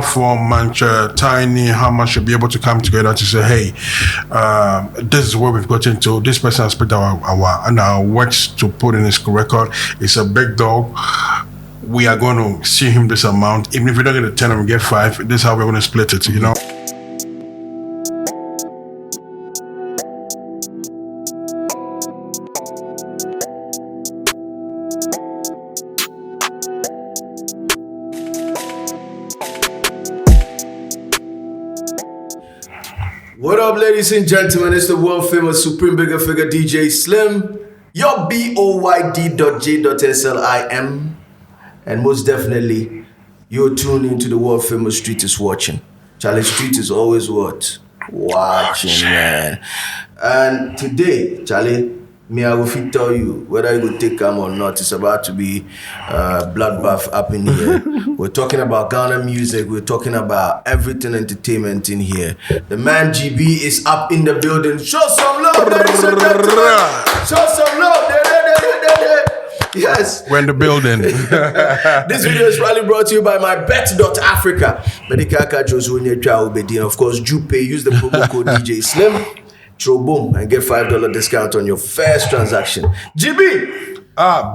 For Mantse, Tiny, how much should be able to come together to say, hey, this is what we've got into. This person has picked our works to put in his record. It's a big dog. We are going to see him this amount. Even if we don't get a 10 and we get 5, this is how we're going to split it, you know? What up, ladies and gentlemen? It's the world famous Supreme Bigger Figure DJ Slim, your BOYD.J.SLIM, and most definitely, you're tuned into the world famous Street is Watching. Charlie, Street is always what? Watching, man. And today, Charlie, I will tell you whether you will take come or not. It's about to be bloodbath up in here. We're talking about Ghana music. We're talking about everything entertainment in here. The man GB is up in the building. Show some love, ladies and gentlemen. Show some love. Yes. We're in the building. This video is probably brought to you by my bet.africa. Of course, Jupe. Use the promo code DJ Slim. Throw boom and get $5 discount on your first transaction. GB!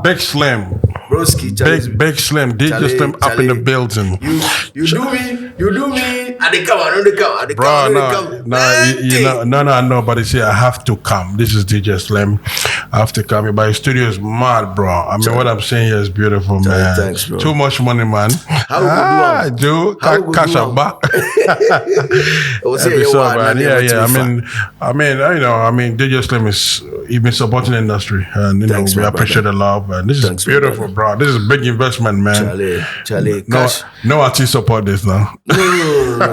Big Slim. Broski, big Slim. DJ Slim up in the building. You do me. I come. No, but see, I have to come. This is DJ Slim. I have to come. But your studio is mad, bro. I mean, what I'm saying here is beautiful, man. Thanks, bro. Too much money, man. How do cash up back. I mean, DJ Slim is even supporting the industry, and Thanks, we appreciate the love. And this is beautiful, bro. This is a big investment, man. Charlie, no artist support this now. No.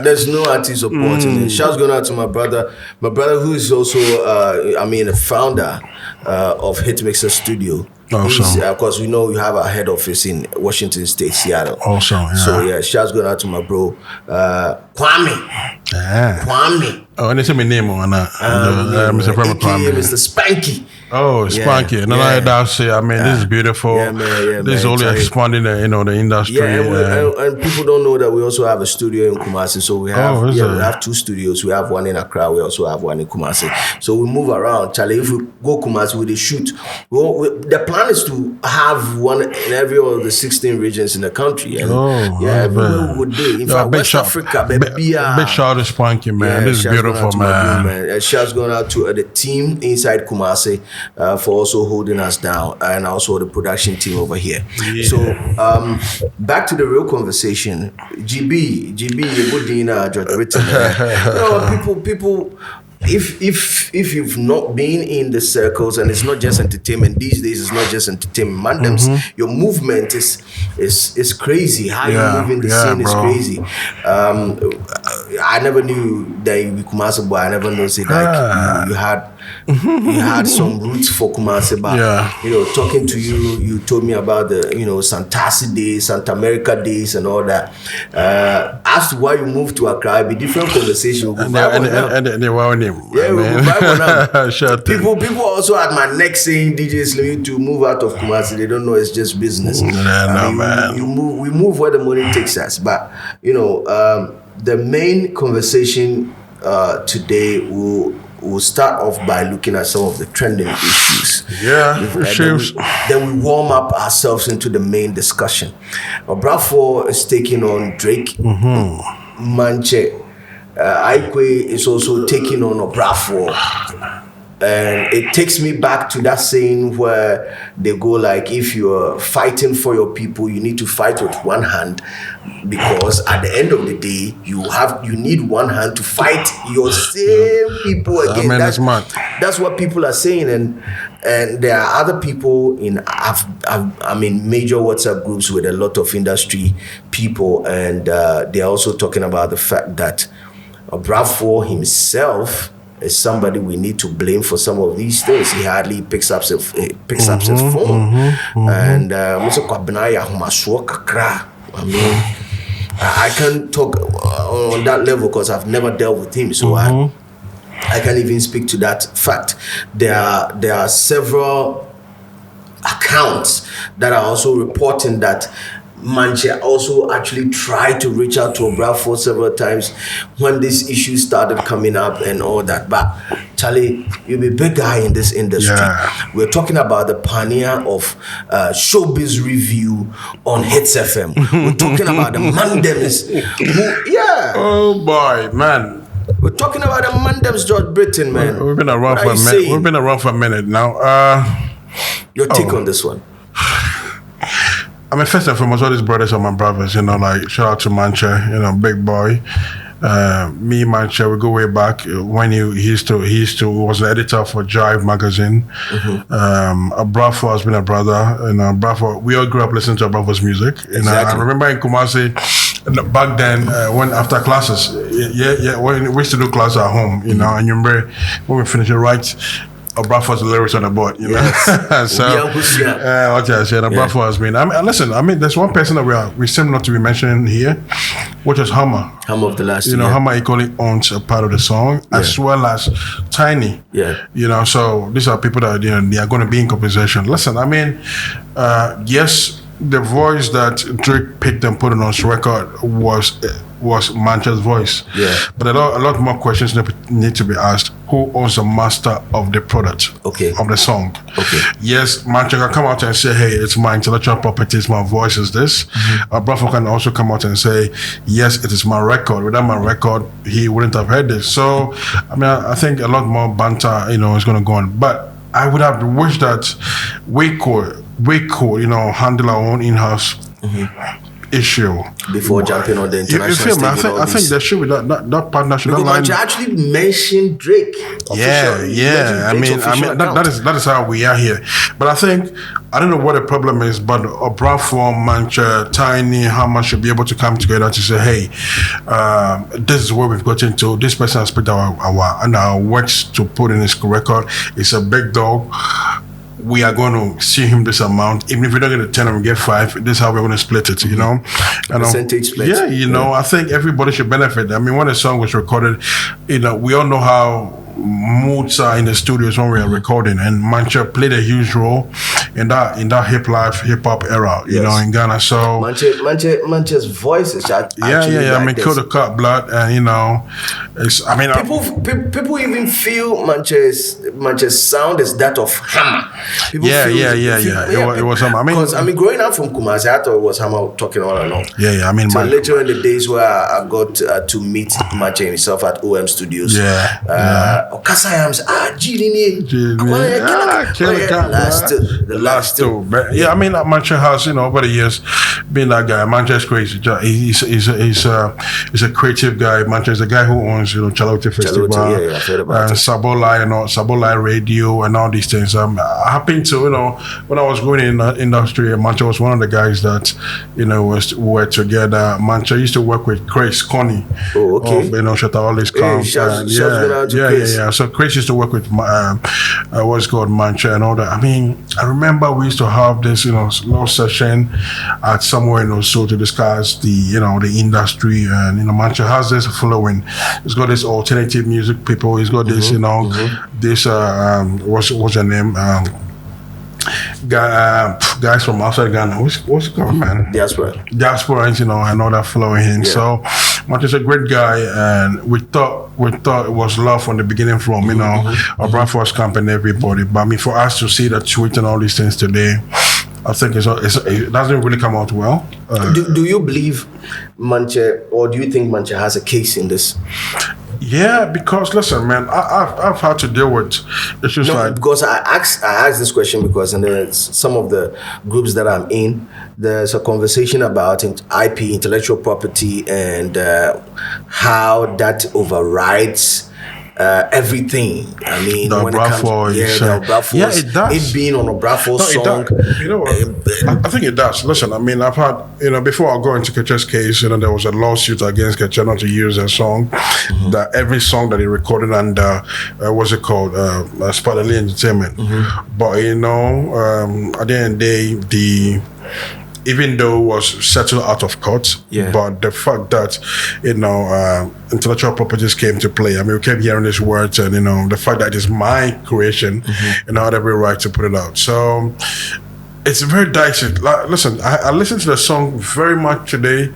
There's no artist supporting it. Shouts going out to my brother who is also, a founder of Hitmixer Studio. Awesome. Of course, we know you have a head office in Washington State, Seattle. Awesome, yeah. So yeah, shouts going out to my bro, Kwame. Kwame. Oh, and they say my name on that. Mr. Kwame. Mr. Spanky. Oh, Spanky. And this is beautiful. This is only expanding the industry. And people don't know that we also have a studio in Kumasi. So we have 2 studios. We have one in Accra. We also have one in Kumasi. So we move around. Charlie, if we go Kumasi with the shoot, the plan is to have one in every of the 16 regions in the country. And everywhere we would do. In fact, West Africa, big shout out to Spanky, man. This is beautiful, man. Shouts going out to the team inside Kumasi. For also holding us down, and also the production team over here. Yeah. So back to the real conversation. GB, George Britton. People. If you've not been in the circles, and it's not just entertainment these days, it's not just entertainment. Mandems, your movement is crazy. How you move in the scene is crazy. I never knew that you be Kumasi boy. I never knew that you had some roots for Kumasi, but talking to you told me about the Santasi days, Santa America days, and all that. As to why you moved to Accra, it'd be different conversation. People also at my neck saying DJ Slim to move out of Kumasi. They don't know it's just business. Man. We move where the money takes us. But the main conversation today will start off by looking at some of the trending issues. Then we warm up ourselves into the main discussion. Obrafour is taking on Drake. Mantse. Aikwe is also taking on Obrafour. And it takes me back to that saying where they go like, if you're fighting for your people, you need to fight with one hand, because at the end of the day, you need one hand to fight your same people again. That's what people are saying, and there are other people in major WhatsApp groups with a lot of industry people, and they're also talking about the fact that Obrafour himself is somebody we need to blame for some of these things. He hardly picks up his phone. And I can't talk on that level because I've never dealt with him, so I can't even speak to that fact. There are several accounts that are also reporting that Mantse also actually tried to reach out to Obrafour several times when these issues started coming up and all that. But Charlie, you'll be a big guy in this industry. Yeah. We're talking about the pioneer of showbiz review on Hits FM. We're talking about the Mandems. Oh boy, man. We're talking about the Mandems, George Britton, man. We've been around for a minute. We've been around for a minute now. Your take on this one? I mean, first and foremost, all these brothers are my brothers. You know, like shout out to Mantse, you know, big boy. Me, Mantse, we go way back when he was the editor for Jive magazine. Obrafour has been a brother, and Obrafour, we all grew up listening to Obrafour's music. You know, I remember in Kumasi back then when after classes, when we used to do classes at home, you know, and you remember when we finished it right. Obrafour's the lyrics on the board, you know. Yes. So, what I said, Obrafour has been. I mean, listen. I mean, there's one person that we seem not to be mentioning here, which is Hammer. Hammer of the last. You know, Hammer equally owns a part of the song as well as Tiny. Yeah. You know, so these are people that they are going to be in conversation. Listen, I mean, yes, the voice that Drake picked and put on his record was Mantse's voice. Yeah. But a lot more questions need to be asked. Who owns the master of the product? Okay. Of the song? Okay. Yes, Mantse can come out and say, hey, it's my intellectual property, it's my voice, is this. Obrafour can also come out and say, yes, it is my record. Without my record, he wouldn't have heard this. So, I mean, I think a lot more banter, you know, is going to go on. But I would have wished that we could, you know, handle our own in-house issue before jumping on the international stage. I think there should be that partnership. Because Mantse actually mentioned Drake. Yeah. I mean that is how we are here. But I don't know what the problem is, but Obrafour, Mantse, Tiny, Hammer should be able to come together to say, hey, this is where we've gotten to. This person has picked our words to put in his record. It's a big dog. We are going to see him this amount. Even if we don't get 10 and we get 5, this is how we're going to split it, you know? Percentage split. Yeah, you know, I think everybody should benefit. I mean, when the song was recorded, you know, we all know how moods are in the studios when we are recording, and Mantse played a huge role in that hip hop era, you know, in Ghana. So Mantse's voice is actually I mean, kill the cut blood, and you know, people even feel Mantse's sound is that of Hammer. It was Hammer. I mean, growing up from Kumasi, I thought it was Hammer talking all along. Yeah. I mean, so later in the days where I got to meet Mantse himself at OM Studios. Okasayams, the last two. Yeah, I mean, Mantse has, you know, over the years been that guy. Mantse is crazy. He's a creative guy. Mantse is a guy who owns, you know, Chalote Festival, and Sabolai Radio, and all these things. I happened to, you know, when I was going in the industry, Mantse was one of the guys that, you know, were together. Mantse used to work with Chris Connie. Oh, okay. You know, Shatawalis Camp. Yeah. So Chris used to work with what's called Mantse and all that. I mean, I remember we used to have this, you know, little session at somewhere in Oso to discuss the industry, and you know, Mantse has this following. He's got this alternative music people. He's got this, you know, this what's her name? Guys from outside Ghana. What's it called, man? Diaspora, you know, and all that following him. So Mantse is a great guy, and we thought it was love from the beginning from, you know, Obrafour's camp and everybody. But I mean, for us to see the tweet and all these things today, I think it doesn't really come out well. Do you believe Mantse, or do you think Mantse has a case in this? Yeah, because listen, man, I've had to deal with issues because I asked this question because in some of the groups that I'm in, there's a conversation about IP, intellectual property, and how that overrides everything. I mean, when Obrafour, it does. It being on Obrafour's song. You know what? I think it does. Listen, I mean, I've had, you know, before I go into Keche's case, you know, there was a lawsuit against Keche not to use a song. That every song that he recorded under, what's it called? Spadali Entertainment. But, you know, at the end of the day, even though it was settled out of court, but the fact that, you know, intellectual properties came to play. I mean, we kept hearing these words, and, you know, the fact that it is my creation, and I had every right to put it out. So, it's very dicey. Like, listen, I listened to the song very much today,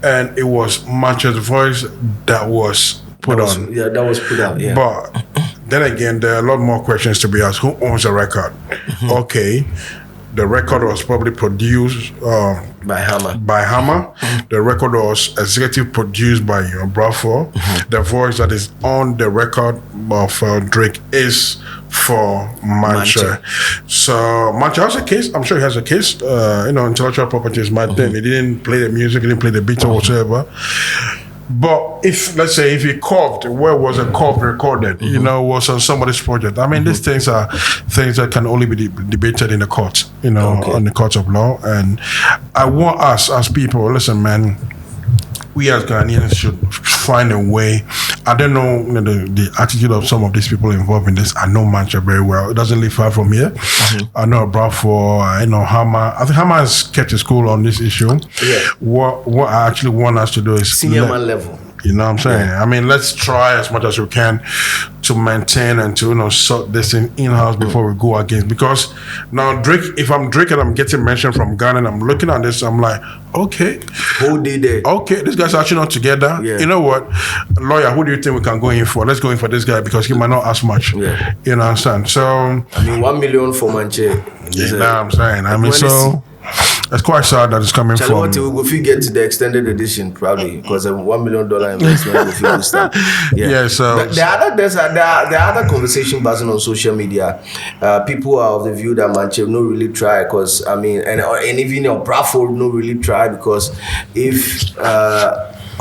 and it was Mantse's voice that was put on. Yeah, that was put out. Yeah, but then again, there are a lot more questions to be asked. Who owns the record? Okay, the record was probably produced by Hammer. The record was executive produced by Obrafour. The voice that is on the record of Drake is for Mantse. So Mantse has a case. I'm sure he has a case. Intellectual property is my thing. He didn't play the music, he didn't play the beat or whatever. But if, let's say, if he curved, where was a curve recorded? Was on somebody's project. I mean, these things are things that can only be debated in the courts, on the courts of law. And I want us as people, listen, man, we as Ghanaians should find a way. I don't know the attitude of some of these people involved in this. I know Mantse very well. It doesn't live far from here. I know Obrafour, I know Hammer. I think Hammer has kept his cool on this issue. Yeah. What I actually want us to do is senior man level. You know what I'm saying? Yeah. I mean, let's try as much as we can to maintain and to sort this in-house before we go against. Because now Drake, if I'm Drake and I'm getting mentioned from Ghana and I'm looking at this, I'm like, okay, who did it? Okay, this guy's actually not together. Yeah. You know what, lawyer? Who do you think we can go in for? Let's go in for this guy because he might not ask much. Yeah. You know what I'm saying? So I mean, 1 million for Mantse. You know what I'm saying? I mean, so. It's quite sad that it's coming from. If we get to the extended edition, probably because a $1 million investment if you start. Yeah. So but there are other conversation buzzing on social media. People are of the view that Mantse no really try because and even Obrafour no really try because if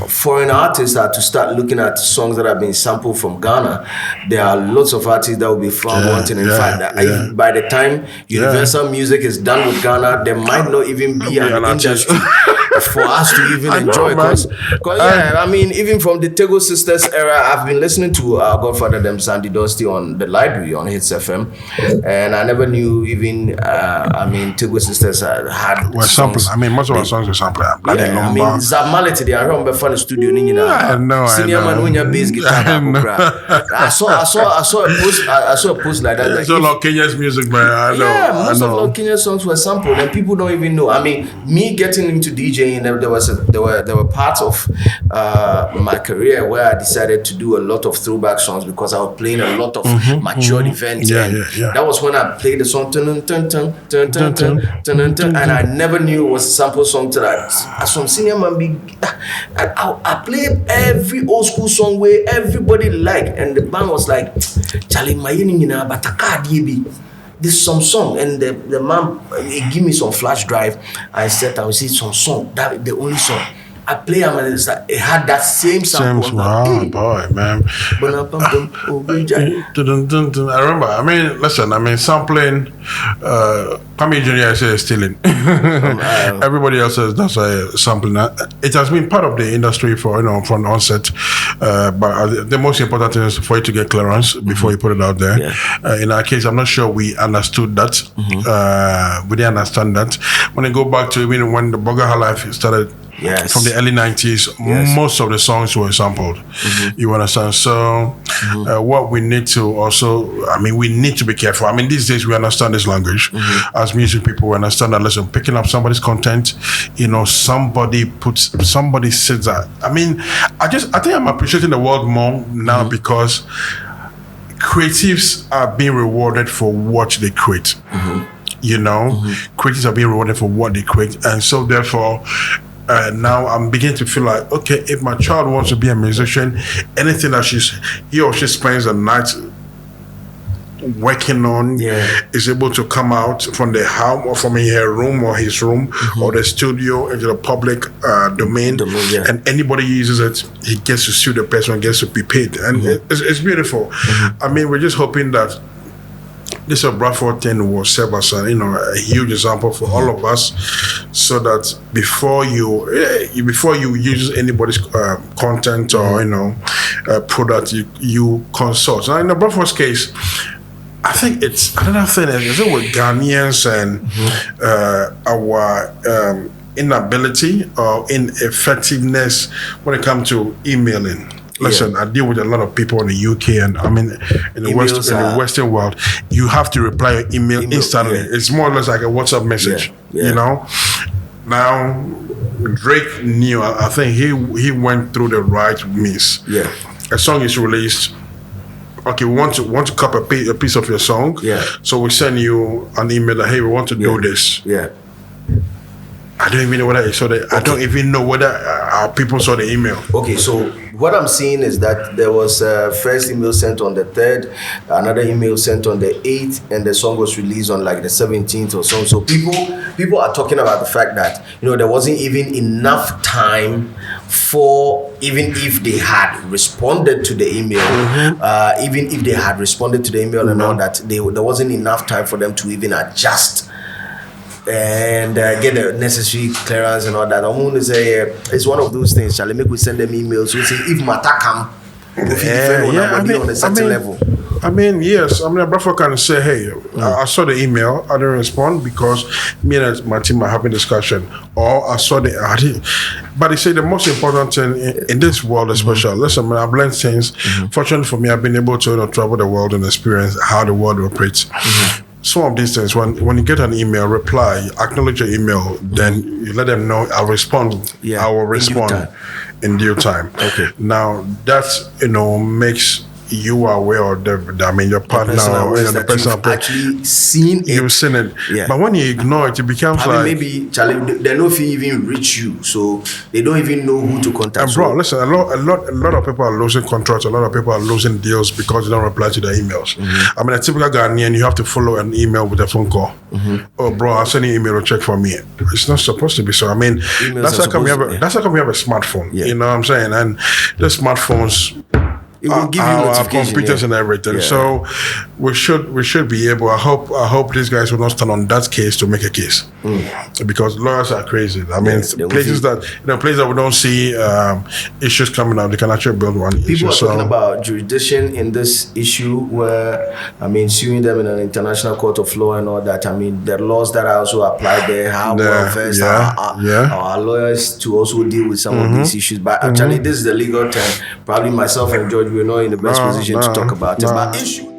foreign artists are to start looking at songs that have been sampled from Ghana, there are lots of artists that will be found wanting. In fact, by the time Universal Music is done with Ghana, there might not even be an industry for us to even enjoy. Because I mean, even from the Tego Sisters era, I've been listening to our godfather them Sandy Dusty on the library on Hits FM, and I never knew even Tego Sisters had songs. I mean, most of our songs were sampled. I mean, Zab Mallet, I remember the studio. I know. Senior man when your bass guitar. I saw a post like that. So like Kenya's music, man. I know. Yeah, most of Kenya's songs were sampled, and people don't even know. I mean, me getting into DJing, there were parts of my career where I decided to do a lot of throwback songs because I was playing a lot of matured events. That was when I played the song and I never knew it was a sample song to that. Some senior man big. I played every old school song where everybody liked, and the band was like, Charlie, my this is some song, and the man he give me some flash drive. I said I will see some song, that the only song. I play and it had that same sample. Boy, man. I remember. I mean, listen. Sampling. Kwame Junior says stealing. Everybody else says that's sampling. It has been part of the industry from the onset. But the most important thing is for you to get clearance before you put it out there. Yeah. In our case, I'm not sure we understood that. We didn't understand that. When I go back to even when the Bogaha Life started. Yes. From the early 90s, most of the songs were sampled. You understand? So, what we need to also, we need to be careful. These days we understand this language. As music people, we understand that, listen, picking up somebody's content, somebody says that. I think I'm appreciating the world more now because creatives are being rewarded for what they create. Creatives are being rewarded for what they create. And so, therefore, now I'm beginning to feel like, okay, if my child wants to be a musician, anything that he or she spends the night working on is able to come out from the house or from her room or his room or the studio into the public domain, and anybody uses it, he gets to sue the person and gets to be paid, and it's beautiful. We're just hoping that this Obrafour thing will serve as a huge example for all of us, so that before you use anybody's content or product, you consult. Now in Obrafour's case, I think it's another thing is it with Ghanaians and our inability or ineffectiveness when it comes to emailing. Listen, I deal with a lot of people in the UK and I mean in the Western world. You have to reply your email instantly. Yeah. It's more or less like a WhatsApp message. Yeah. You know. Now Drake knew. I think he went through the right means. Yeah. A song is released. Okay, we want to copy a piece of your song. Yeah. So we send you an email that, hey, we want to do this. Yeah. I don't even know whether I saw that. Okay. I don't even know whether our people saw the email. Okay, so what I'm seeing is that there was a first email sent on the 3rd, another email sent on the 8th, and the song was released on like the 17th or so. So people are talking about the fact that, you know, there wasn't even enough time for, even if they had responded to the email, even if they had responded to the email and all that, there wasn't enough time for them to even adjust and get the necessary clearance and all that. I'm going to say it's one of those things. Shall I make we send them emails? We say if matter come, on a certain level. I mean, yes. I mean, Obrafour can say, hey, I saw the email. I didn't respond because me and my team are having discussion. Or I saw but they say the most important thing in this world, especially, listen, man, I've learned things. Fortunately for me, I've been able to travel the world and experience how the world operates. Some of these things, when you get an email, reply, acknowledge your email, then you let them know I'll respond. Yeah. I will respond in due time. Okay. Now that's makes you are aware of your partner the person actually seen it. You've seen it. Yeah. But when you ignore it, it becomes maybe Charlie, they don't even reach you, so they don't even know who to contact. And bro, listen, a lot of people are losing contracts, a lot of people are losing deals because they don't reply to their emails. I mean, a typical Ghanaian, you have to follow an email with a phone call. Oh bro, I'll send you an email to check for me. It's not supposed to be so. I mean, that's how come we have a smartphone. You know what I'm saying? And the smartphones, it will give you notification, computers and everything. Yeah. So we should be able. I hope these guys will not stand on that case to make a case, because lawyers are crazy. I mean, places that we don't see issues coming out, they can actually build one. People are talking about jurisdiction in this issue, where suing them in an international court of law and all that. I mean, the laws that are also applied there, how well versed our lawyers to also deal with some of these issues. But actually, this is the legal term. Probably myself and George, we're not in the best position to talk about it. But issue